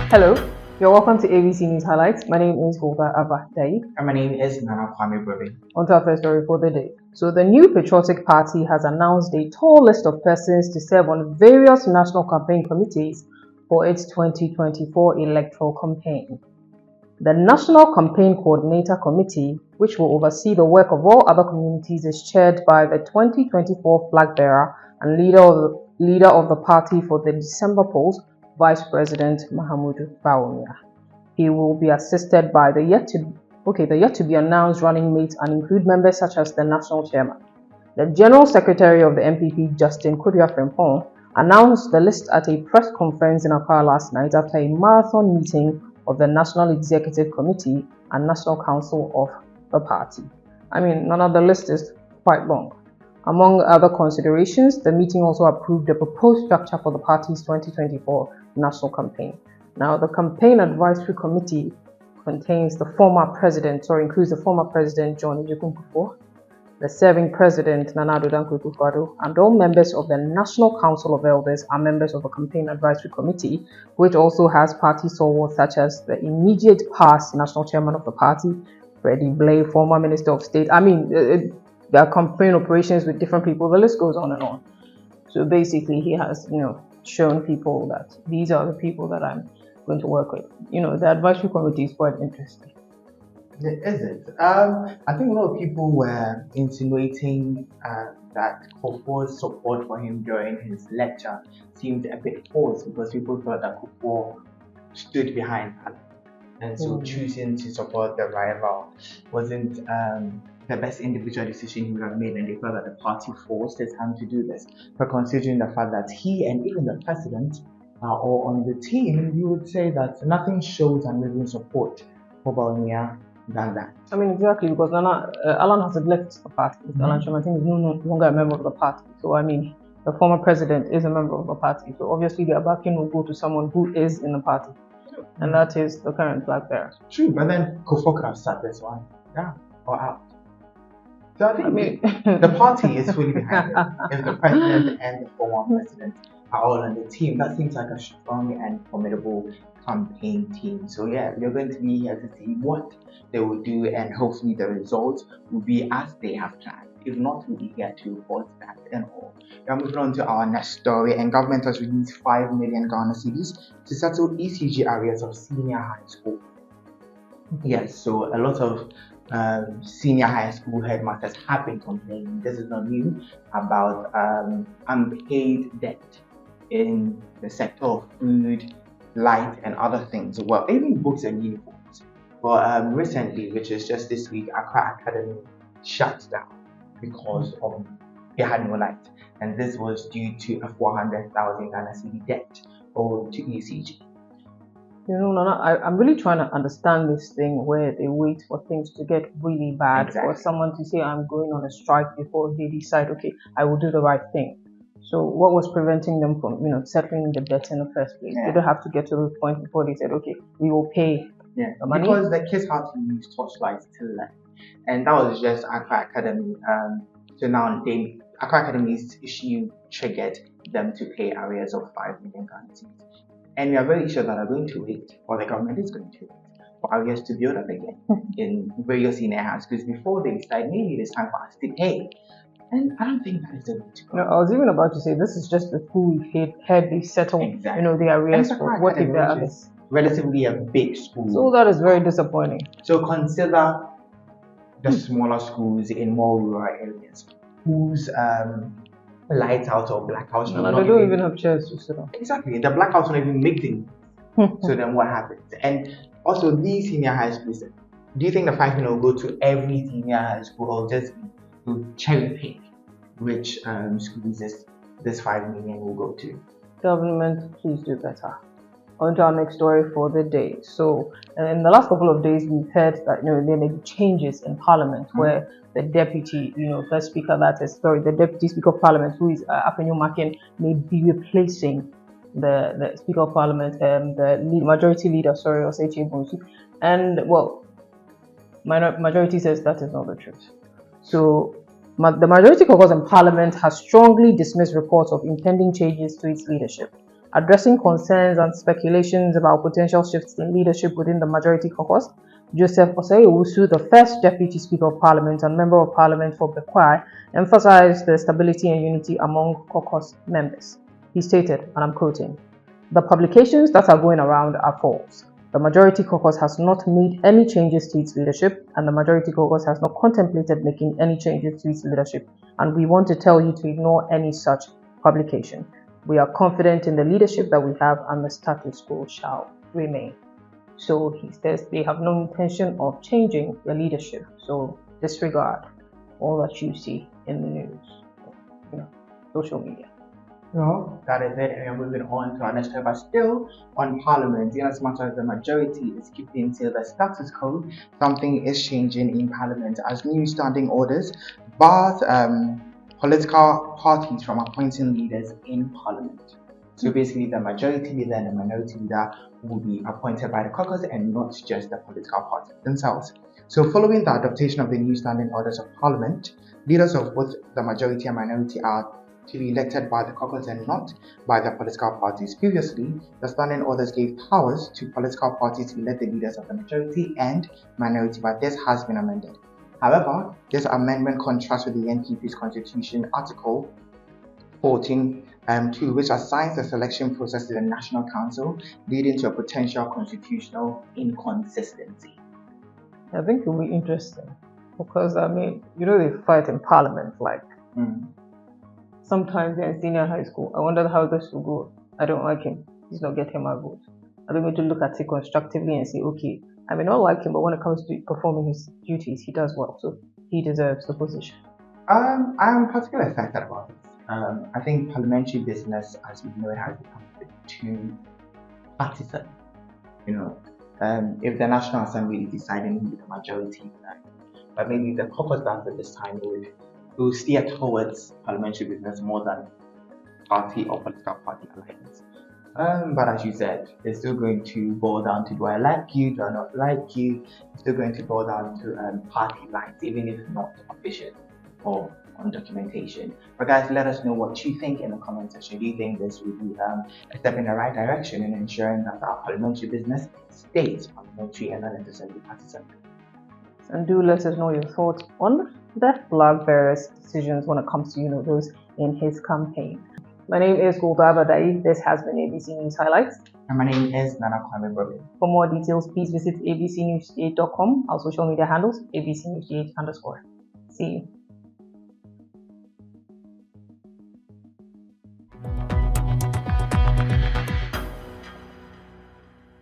Hello, you're welcome to ABC News Highlights. My name is Govt Abba. And my name is Nana Kwame Brody. On to our first story for the day. So the New Patriotic Party has announced a tall list of persons to serve on various national campaign committees for its 2024 electoral campaign. The National Campaign Coordinator Committee, which will oversee the work of all other communities, is chaired by the 2024 flag bearer and leader of the party for the December polls, Vice President Mahamudu Bawumia. He will be assisted by the yet to be announced running mates and include members such as the national chairman. The General Secretary of the NPP, Justin Kodua Frimpong, announced the list at a press conference in Accra last night after a marathon meeting of the National Executive Committee and National Council of the party. I mean, none of the list is quite long. Among other considerations, the meeting also approved the proposed structure for the party's 2024 national campaign. Now, the Campaign Advisory Committee includes the former President John Ejikun Kufuor, the serving President Nana Addo Dankwa Akufo-Addo, and all members of the National Council of Elders are members of the Campaign Advisory Committee, which also has party stalwarts such as the immediate past national chairman of the party, Freddie Blay, former Minister of State. I mean, there are campaign operations with different people. The list goes on and on. So basically, he has, shown people that these are the people that I'm going to work with. The advisory committee is quite interesting. Is it? I think a lot of people were insinuating that Kufuor's support for him during his lecture seemed a bit forced because people thought that Kufuor stood behind Alan. And so choosing to support the rival wasn't the best individual decision he would have made, and they felt that the party forced his hand to do this. But considering the fact that he and even the president are all on the team, you would say that nothing shows unwavering support for Bawumia than that. I mean, exactly, because Alan has left the party. Alan Shomatin is no longer a member of the party. So, I mean, the former president is a member of the party. So, obviously, their backing will go to someone who is in the party. And that is the current flag bearer. True, but then Kufuor could have sat this one down or out. So I think the party is fully behind it. If the president and the former president are all on the team, that seems like a strong and formidable campaign team. So yeah, we're going to be here to see what they will do, and hopefully the results will be as they have planned. If not, we'll be here to report that and all. Now moving on to our next story, and government has released 5 million Ghana cedis to settle ECG arrears of senior high school. Yes, so a lot of senior high school headmasters have been complaining. This is not new about unpaid debt in the sector of food, light, and other things. Well, even books and uniforms. But recently, which is just this week, Accra Academy shut down because of they had no light, and this was due to a 400,000 Ghana cedi debt owed to ECG. Nana, I'm really trying to understand this thing where they wait for things to get really bad for someone to say, I'm going on a strike before they decide, okay, I will do the right thing. So what was preventing them from, settling the debt in the first place? They don't have to get to the point before they said, okay, we will pay the money. Because the kids had to use torchlights to learn. And that was just Accra Academy. So now Accra Academy's issue triggered them to pay arrears of 5 million Ghana cedis. And we are very sure that they're going to wait, or the government is going to wait, for arrears to build up again in various senior high schools before they decide maybe it's time for us to pay. And I don't think that is the way to go. No, I was even about to say this is just the school we've had they settle, the arrears for what if there are others. Relatively a big school. So that is very disappointing. So consider the smaller schools in more rural areas whose lights out or blackouts. No, they don't even have chairs to sit on. Exactly, the blackouts don't even make things. So then what happens? And also these senior high schools, do you think the 5 million will go to every senior high school, or just to cherry pick which schools this 5 million will go to? Government, please do better. On to our next story for the day. So, in the last couple of days, we've heard that there may be changes in Parliament where the deputy, first speaker, the deputy speaker of Parliament, who is Afenyo Makin, may be replacing the speaker of Parliament, the majority leader, Osei Bonsu. And well, majority says that is not the truth. So, the majority caucus in Parliament has strongly dismissed reports of impending changes to its leadership. Addressing concerns and speculations about potential shifts in leadership within the majority caucus, Joseph Osei-Owusu, the first Deputy Speaker of Parliament and Member of Parliament for Bekwai, emphasized the stability and unity among caucus members. He stated, and I'm quoting, "The publications that are going around are false. The majority caucus has not made any changes to its leadership, and the majority caucus has not contemplated making any changes to its leadership, and we want to tell you to ignore any such publication. We are confident in the leadership that we have, and the status quo shall remain." So he says they have no intention of changing the leadership. So disregard all that you see in the news, social media. No, that is it. And we're moving on to our next topic, but still on Parliament. In as much as the majority is keeping to the status quo, something is changing in Parliament as new standing orders bars political parties from appointing leaders in Parliament. So basically, the majority leader and the minority leader will be appointed by the caucus and not just the political parties themselves. So following the adoption of the new standing orders of Parliament, leaders of both the majority and minority are to be elected by the caucus and not by the political parties. Previously, the standing orders gave powers to political parties to elect the leaders of the majority and minority, but this has been amended. However, this amendment contrasts with the NPP's Constitution Article 14(2), which assigns the selection process to the National Council, leading to a potential constitutional inconsistency. I think it will be interesting because, they fight in Parliament, sometimes they're in senior high school. I wonder how this will go. I don't like him. He's not getting my vote. Are they going to look at it constructively and say, okay, I may not like him, but when it comes to performing his duties, he does well, so he deserves the position? I'm particularly excited about this. I think parliamentary business, as we know it, has become a bit too partisan. If the National Assembly is deciding with the majority, but maybe the caucus does at this time will steer towards parliamentary business more than party or political party alliance. But as you said, it's still going to boil down to, do I like you, do I not like you? It's still going to boil down to party lines, even if not official or on documentation. But guys, let us know what you think in the comment section. Do you think this will be a step in the right direction in ensuring that our parliamentary business stays parliamentary and not necessarily partisan? And do let us know your thoughts on the flag bearer's decisions when it comes to, those in his campaign. My name is Govt. This has been ABC News Highlights. And my name is Nana Kwame Brobe. For more details, please visit abcnews8.com. Our social media handles, abcnews8_. See you.